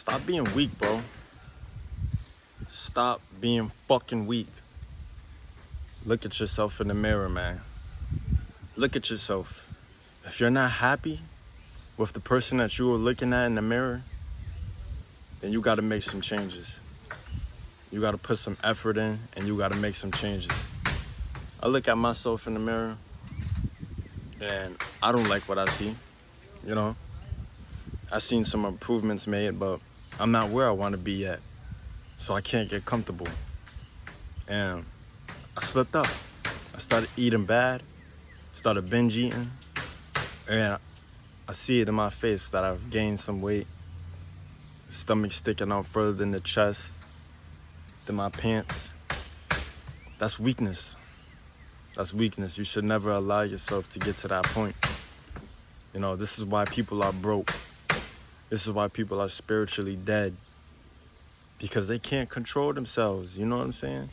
Stop being weak, bro. Stop being fucking weak. Look at yourself in the mirror, man. Look at yourself. If you're not happy with the person that you are looking at in the mirror, then you gotta make some changes. You gotta put some effort in and you gotta make some changes. I look at myself in the mirror and I don't like what I see, you know? I've seen some improvements made, but I'm not where I wanna be yet. So I can't get comfortable. And I slipped up. I started eating bad, started binge eating, and I see it in my face that I've gained some weight. Stomach sticking out further than the chest, than my pants. That's weakness. That's weakness. You should never allow yourself to get to that point. You know, this is why people are broke. This is why people are spiritually dead. Because they can't control themselves, you know what I'm saying?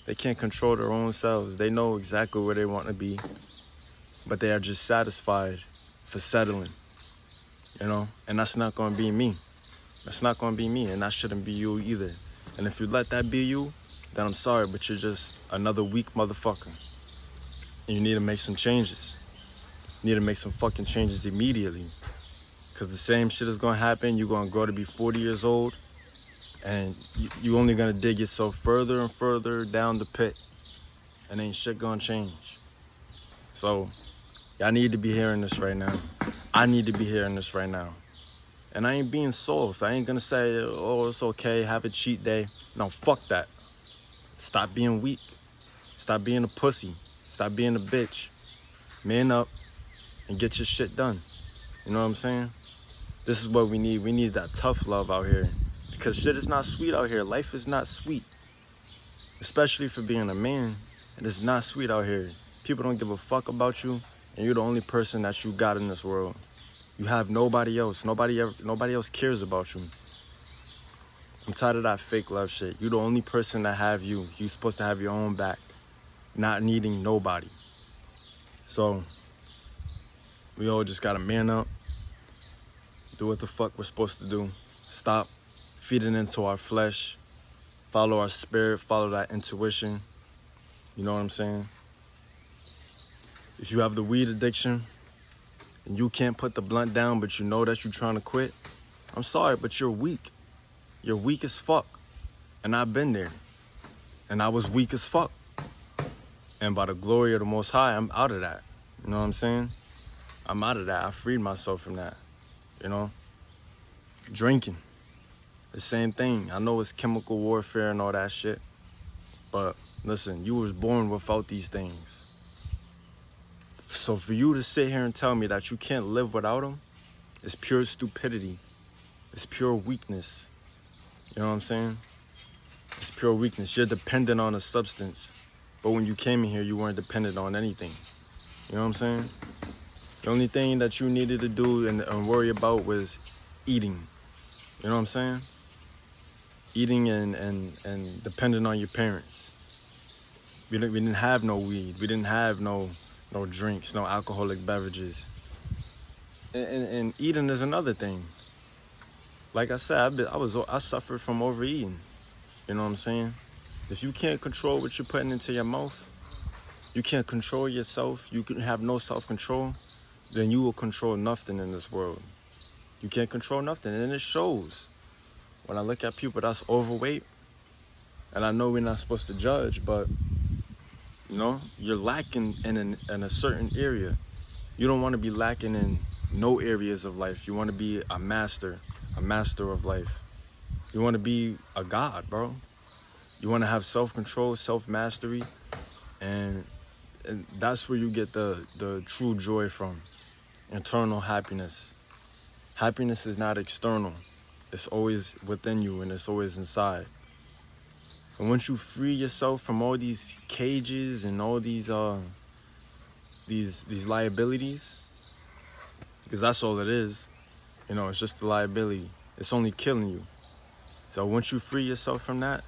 They can't control their own selves. They know exactly where they want to be, but they are just satisfied for settling, you know? And that's not going to be me. That's not going to be me, and that shouldn't be you either. And if you let that be you, then I'm sorry, but you're just another weak motherfucker. And you need to make some changes. You need to make some fucking changes immediately. Because the same shit is going to happen. You're going to grow to be 40 years old, and you only going to dig yourself further and further down the pit. And ain't shit going to change. So, y'all need to be hearing this right now. I need to be hearing this right now. And I ain't being soft. I ain't gonna say, oh, it's okay, have a cheat day. No, fuck that. Stop being weak. Stop being a pussy. Stop being a bitch. Man up and get your shit done. You know what I'm saying? This is what we need. We need that tough love out here. Because shit is not sweet out here. Life is not sweet. Especially for being a man. It is not sweet out here. People don't give a fuck about you, and you're the only person that you got in this world. You have nobody else. Nobody else cares about you. I'm tired of that fake love shit. You're the only person that have you. You're supposed to have your own back, not needing nobody. So we all just gotta man up, do what the fuck we're supposed to do. Stop feeding into our flesh, follow our spirit, follow that intuition. You know what I'm saying? If you have the weed addiction and you can't put the blunt down, but you know that you're trying to quit, I'm sorry, but you're weak. You're weak as fuck. And I've been there. And I was weak as fuck. And by the glory of the Most High, I'm out of that. You know what I'm saying? I'm out of that. I freed myself from that. You know? Drinking. The same thing. I know it's chemical warfare and all that shit. But listen, you was born without these things. So for you to sit here and tell me that you can't live without them, it's pure stupidity. It's pure weakness. You know what I'm saying? It's pure weakness. You're dependent on a substance. But when you came in here, you weren't dependent on anything. You know what I'm saying? The only thing that you needed to do and worry about was eating. You know what I'm saying? Eating and depending on your parents. We didn't have no weed. We didn't have no drinks, no alcoholic beverages. And eating is another thing. Like I said, I suffered from overeating. You know what I'm saying? If you can't control what you're putting into your mouth, you can't control yourself, you can have no self-control, then you will control nothing in this world. You can't control nothing, and it shows. When I look at people that's overweight, and I know we're not supposed to judge, but you know, you're lacking in a certain area. You don't want to be lacking in no areas of life. You want to be a master of life. You want to be a god, bro. You want to have self-control, self-mastery, and that's where you get the true joy from. Internal happiness. Happiness is not external. It's always within you, and it's always inside. And once you free yourself from all these cages and all these liabilities, because that's all it is, you know, it's just a liability. It's only killing you. So once you free yourself from that,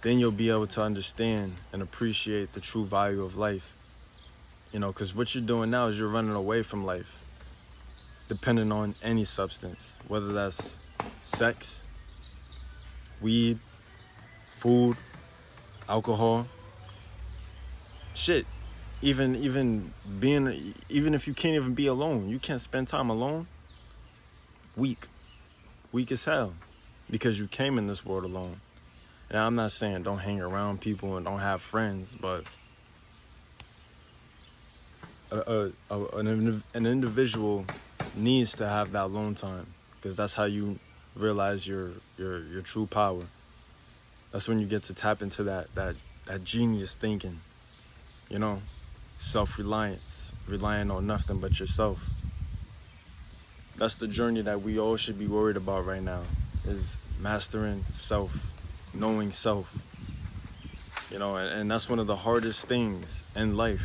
then you'll be able to understand and appreciate the true value of life. You know, because what you're doing now is you're running away from life, depending on any substance, whether that's sex, weed, food, alcohol, shit. Even if you can't even be alone, you can't spend time alone. Weak, weak as hell, because you came in this world alone. And I'm not saying don't hang around people and don't have friends, but an individual needs to have that alone time, because that's how you realize your true power. That's when you get to tap into that genius thinking, you know, self-reliance, relying on nothing but yourself. That's the journey that we all should be worried about right now, is mastering self, knowing self. You know, and that's one of the hardest things in life,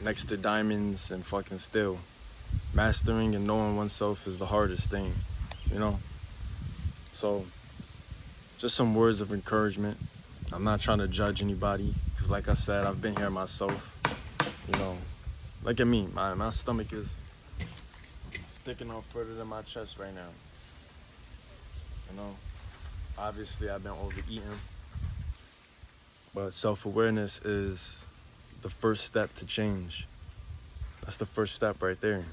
next to diamonds and fucking steel. Mastering and knowing oneself is the hardest thing, you know. So just some words of encouragement. I'm not trying to judge anybody, because like I said, I've been here myself. You know, look at me, my stomach is sticking out further than my chest right now. You know, obviously I've been overeating, but self-awareness is the first step to change. That's the first step right there.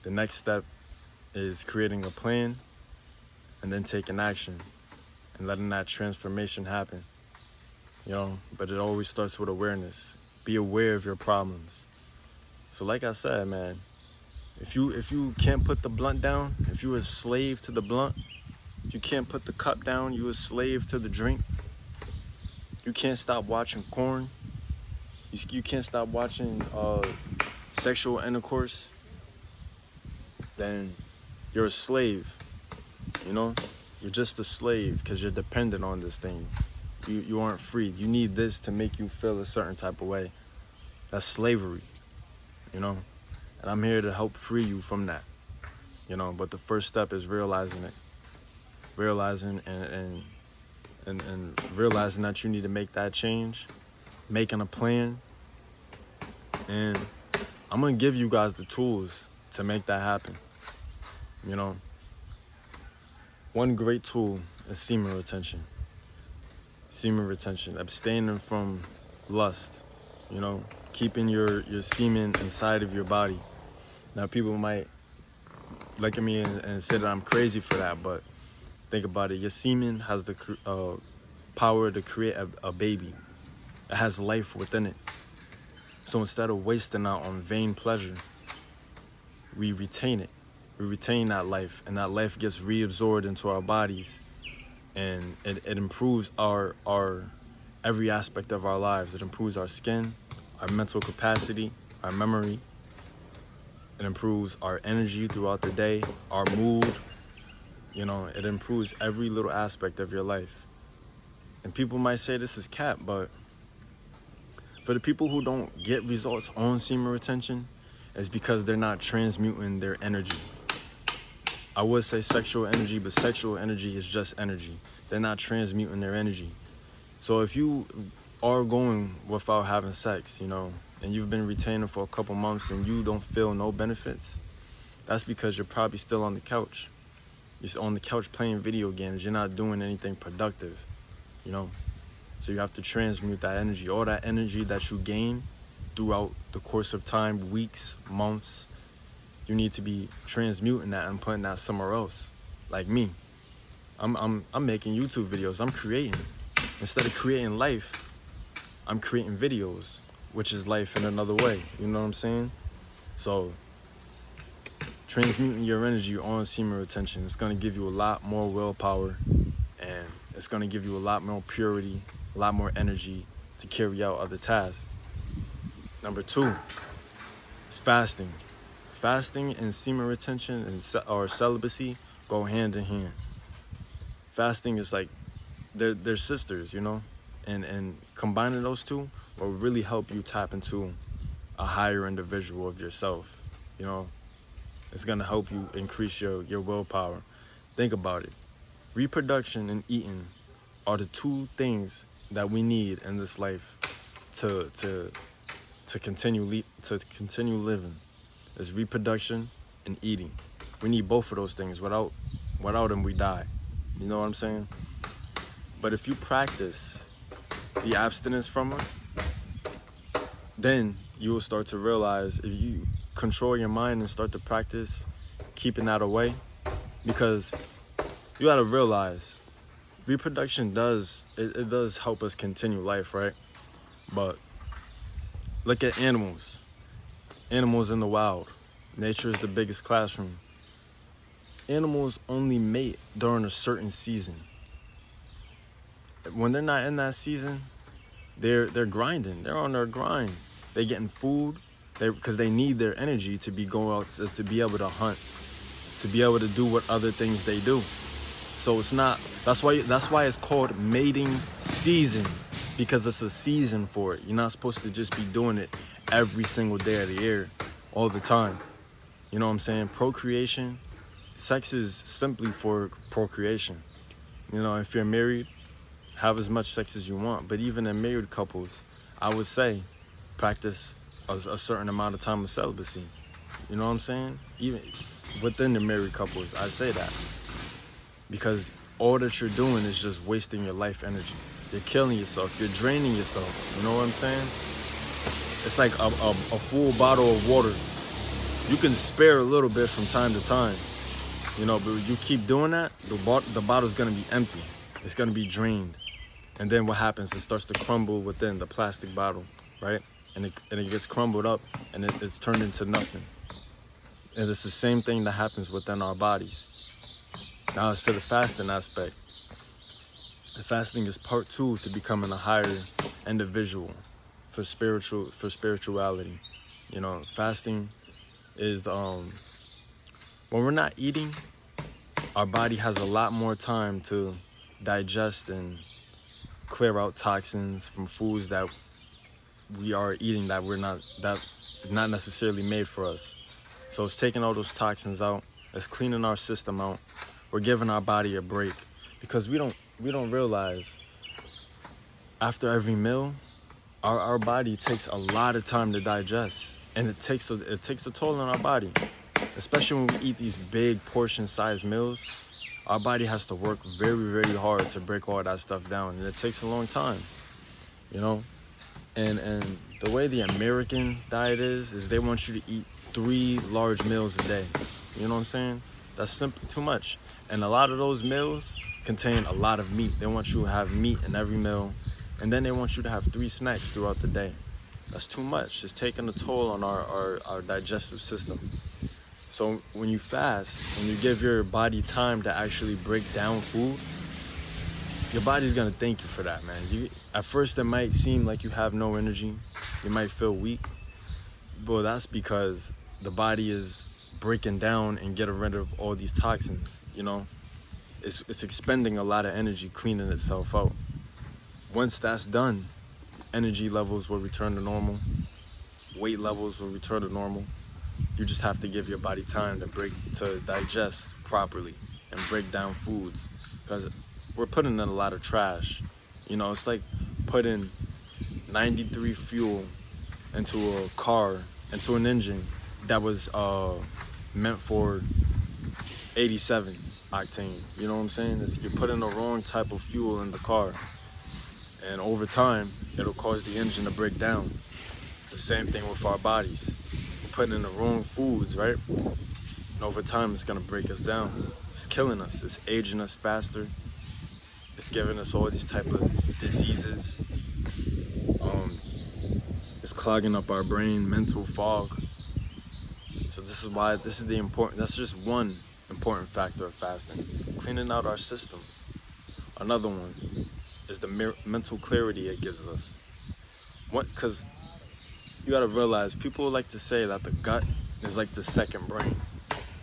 The next step is creating a plan and then taking action and letting that transformation happen. You know, but it always starts with awareness. Be aware of your problems. So like I said, man, if you can't put the blunt down, if you're a slave to the blunt, you can't put the cup down, you're a slave to the drink. You can't stop watching porn. You can't stop watching sexual intercourse. Then you're a slave, you know? You're just a slave because you're dependent on this thing. You aren't free. You need this to make you feel a certain type of way. That's slavery, you know? And I'm here to help free you from that, you know? But the first step is realizing it. Realizing and realizing that you need to make that change, making a plan. And I'm gonna give you guys the tools to make that happen, you know? One great tool is semen retention. Semen retention, abstaining from lust, you know, keeping your semen inside of your body. Now people might look at me and say that I'm crazy for that, but think about it. Your semen has the power to create a baby. It has life within it. So instead of wasting out on vain pleasure, we retain it. We retain that life, and that life gets reabsorbed into our bodies, and it improves our every aspect of our lives. It improves our skin, our mental capacity, our memory. It improves our energy throughout the day, our mood. You know, it improves every little aspect of your life. And people might say this is cap, but for the people who don't get results on semen retention, it's because they're not transmuting their energy. I would say sexual energy, but sexual energy is just energy. They're not transmuting their energy. So if you are going without having sex, you know, and you've been retaining for a couple months and you don't feel no benefits, that's because you're probably still on the couch. You're on the couch playing video games. You're not doing anything productive, you know? So you have to transmute that energy. All that energy that you gain throughout the course of time, weeks, months, you need to be transmuting that and putting that somewhere else. Like me, I'm making YouTube videos. I'm creating. Instead of creating life, I'm creating videos, which is life in another way. You know what I'm saying? So transmuting your energy on semen retention is going to give you a lot more willpower, and it's going to give you a lot more purity, a lot more energy to carry out other tasks. Number 2 is fasting. Fasting and semen retention or celibacy go hand in hand. Fasting is like, they're sisters, you know? And combining those two will really help you tap into a higher individual of yourself, you know? It's gonna help you increase your willpower. Think about it. Reproduction and eating are the 2 things that we need in this life to continue living. Is reproduction and eating. We need both of those things. Without them, we die. You know what I'm saying? But if you practice the abstinence from her, then you will start to realize, if you control your mind and start to practice keeping that away, because you got to realize reproduction it does help us continue life, right? But look at animals in the wild. Nature is the biggest classroom. Animals only mate during a certain season. When they're not in that season, they're grinding. They're on their grind. They're getting food, because they need their energy to be going out to be able to hunt, to be able to do what other things they do. So it's not. That's why it's called mating season, because it's a season for it. You're not supposed to just be doing it every single day of the year, all the time. You know what I'm saying? Procreation, sex is simply for procreation. You know, if you're married, have as much sex as you want. But even in married couples, I would say practice a certain amount of time of celibacy. You know what I'm saying? Even within the married couples, I say that. Because all that you're doing is just wasting your life energy. You're killing yourself. You're draining yourself. You know what I'm saying? It's like a full bottle of water. You can spare a little bit from time to time, you know, but you keep doing that, the bottle's gonna be empty. It's gonna be drained. And then what happens? It starts to crumble within the plastic bottle, right? And it gets crumbled up, and it's turned into nothing. And it's the same thing that happens within our bodies. Now, as for the fasting aspect, the fasting is part 2 to becoming a higher individual for spirituality. You know, fasting is when we're not eating, our body has a lot more time to digest and clear out toxins from foods that we are eating that not necessarily made for us. So it's taking all those toxins out. It's cleaning our system out. We're giving our body a break, because we don't realize after every meal, our body takes a lot of time to digest, and it takes a toll on our body, especially when we eat these big portion-sized meals. Our body has to work very, very hard to break all that stuff down, and it takes a long time, you know. And the way the American diet is they want you to eat 3 large meals a day. You know what I'm saying? That's simply too much. And a lot of those meals contain a lot of meat. They want you to have meat in every meal, and then they want you to have 3 snacks throughout the day. That's too much. It's taking a toll on our digestive system. So when you fast, when you give your body time to actually break down food, your body's gonna thank you for that, man. At first it might seem like you have no energy, you might feel weak, but that's because the body is breaking down and getting rid of all these toxins. You know, it's expending a lot of energy cleaning itself out. Once that's done, energy levels will return to normal, weight levels will return to normal. You just have to give your body time to digest properly and break down foods, because we're putting in a lot of trash. You know, it's like putting 93 fuel into a car, into an engine that was meant for 87 octane. You know what I'm saying? You're putting the wrong type of fuel in the car, and over time it'll cause the engine to break down. It's the same thing with our bodies. We're putting in the wrong foods, right? And over time it's gonna break us down. It's killing us. It's aging us faster. It's giving us all these type of diseases. It's clogging up our brain, mental fog. So this is the important, that's just one important factor of fasting, cleaning out our systems. Another one is the mental clarity it gives us. Because you gotta realize, people like to say that the gut is like the second brain,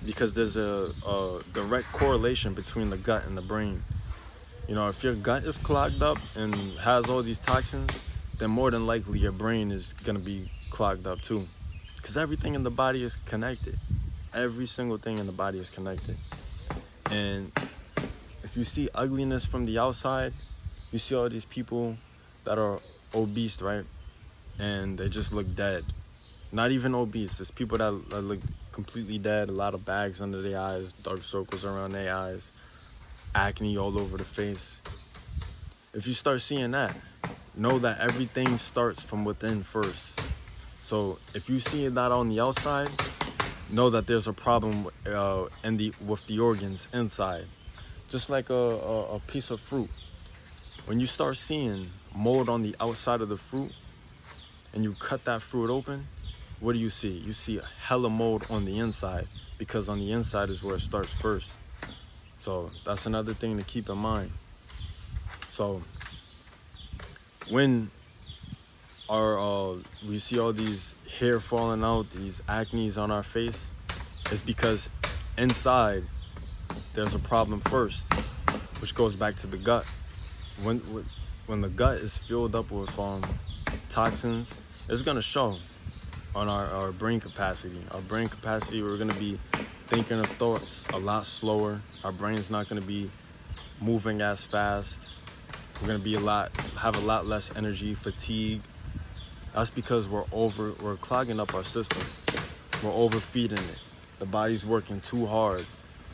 because there's a direct correlation between the gut and the brain. You know, if your gut is clogged up and has all these toxins, then more than likely your brain is gonna be clogged up too. Because everything in the body is connected. Every single thing in the body is connected. And if you see ugliness from the outside, you see all these people that are obese, right? And they just look dead. Not even obese, there's people that look completely dead, a lot of bags under their eyes, dark circles around their eyes. acne all over the face. If you start seeing that, know that everything starts from within first. So if you see that on the outside, know that there's a problem with the organs inside. Just like a piece of fruit. When you start seeing mold on the outside of the fruit and you cut that fruit open, what do you see? You see a hella mold on the inside, because on the inside is where it starts first. So that's another thing to keep in mind. So when we see all these hair falling out, these acnes on our face, it's because inside there's a problem first, which goes back to the gut. When the gut is filled up with toxins, it's gonna show on our brain capacity. Our brain capacity, we're gonna be thinking of thoughts a lot slower. Our brain's not gonna be moving as fast. We're gonna have a lot less energy, fatigue. That's because we're clogging up our system. We're overfeeding it. The body's working too hard.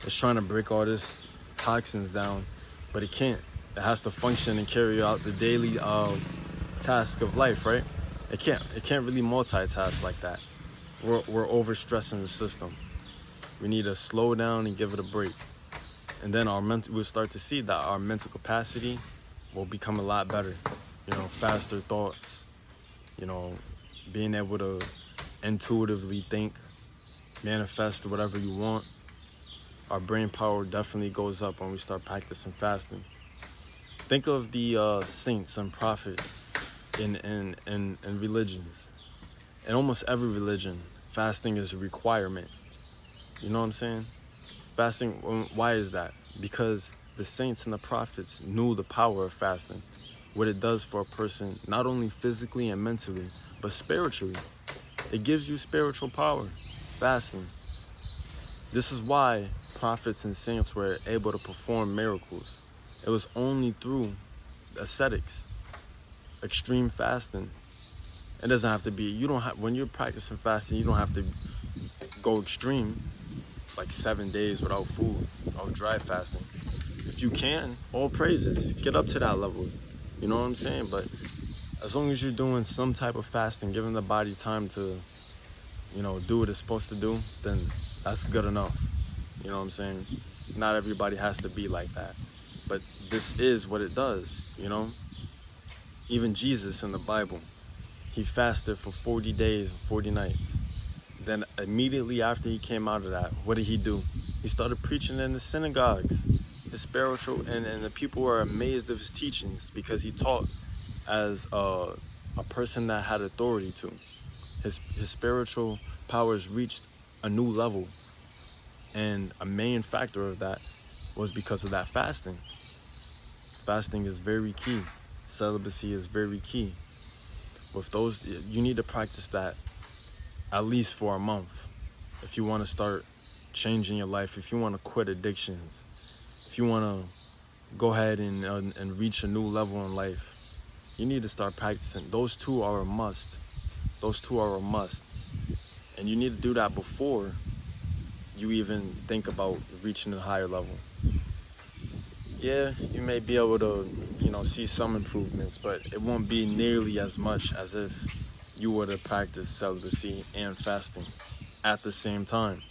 It's trying to break all this toxins down, but it can't. It has to function and carry out the daily task of life, right? It can't really multitask like that. We're overstressing the system. We need to slow down and give it a break. And then we'll start to see that our mental capacity will become a lot better. Faster thoughts, being able to intuitively think, manifest whatever you want. Our brain power definitely goes up when we start practicing fasting. Think of the saints and prophets in religions. In almost every religion, fasting is a requirement. You know what I'm saying? Fasting, why is that? Because the saints and the prophets knew the power of fasting, what it does for a person, not only physically and mentally, but spiritually. It gives you spiritual power, fasting. This is why prophets and saints were able to perform miracles. It was only through ascetics, extreme fasting. It doesn't have to be, when you're practicing fasting, you don't have to go extreme, like 7 days without food, or dry fasting. If you can, all praises, get up to that level. You know what I'm saying? But as long as you're doing some type of fasting, giving the body time to, do what it's supposed to do, then that's good enough. You know what I'm saying? Not everybody has to be like that. But this is what it does, Even Jesus in the Bible, he fasted for 40 days and 40 nights. Then immediately after he came out of that, what did he do? He started preaching in the synagogues. His spiritual, and the people were amazed of his teachings, because he taught as a person that had authority to. His spiritual powers reached a new level. And a main factor of that was because of that fasting. Fasting is very key. Celibacy is very key. With those, you need to practice that at least for a month. If you want to start changing your life, if you want to quit addictions, if you want to go ahead and reach a new level in life, you need to start practicing. Those two are a must. Those two are a must. And you need to do that before you even think about reaching a higher level. Yeah, you may be able to, see some improvements, but it won't be nearly as much as if you were to practice celibacy and fasting at the same time.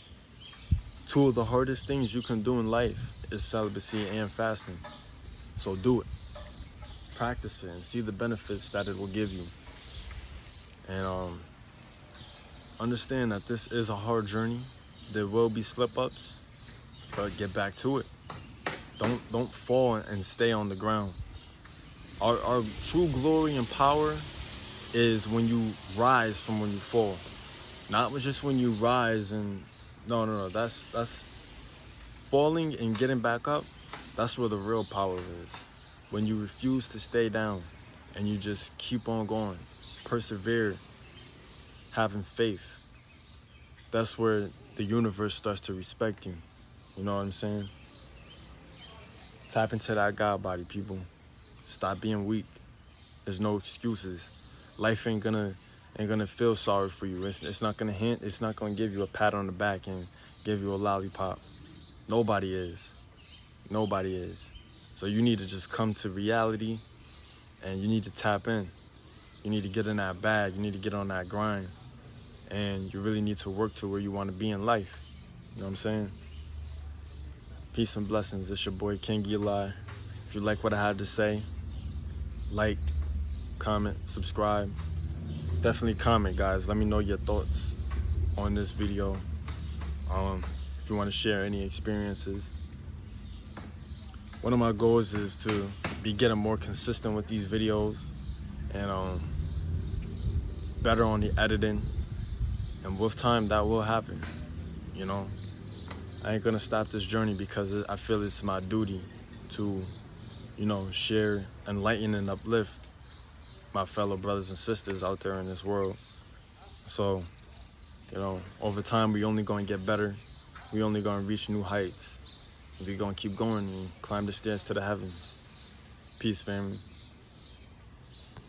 Two of the hardest things you can do in life is celibacy and fasting. So do it. Practice it and see the benefits that it will give you. And understand that this is a hard journey. There will be slip-ups, but get back to it. Don't fall and stay on the ground. Our true glory and power is when you rise from when you fall. Not just when you rise and no. That's falling and getting back up. That's where the real power is. When you refuse to stay down and you just keep on going, persevere, having faith. That's where the universe starts to respect you. You know what I'm saying? Tap into that God body, people. Stop being weak. There's no excuses. Life ain't gonna feel sorry for you. It's not gonna give you a pat on the back and give you a lollipop. Nobody is. Nobody is. So you need to just come to reality, and you need to tap in. You need to get in that bag. You need to get on that grind. And you really need to work to where you want to be in life. You know what I'm saying? Peace and blessings. It's your boy King Eli. If you like what I had to say, like, comment, subscribe. Definitely comment, guys. Let me know your thoughts on this video. If you want to share any experiences. One of my goals is to be getting more consistent with these videos and better on the editing. And with time, that will happen. You know, I ain't gonna stop this journey because I feel it's my duty to, you know, share, enlighten, and uplift my fellow brothers and sisters out there in this world. So, you know, over time, we only gonna get better. We only gonna reach new heights. We gonna keep going and climb the stairs to the heavens. Peace, family.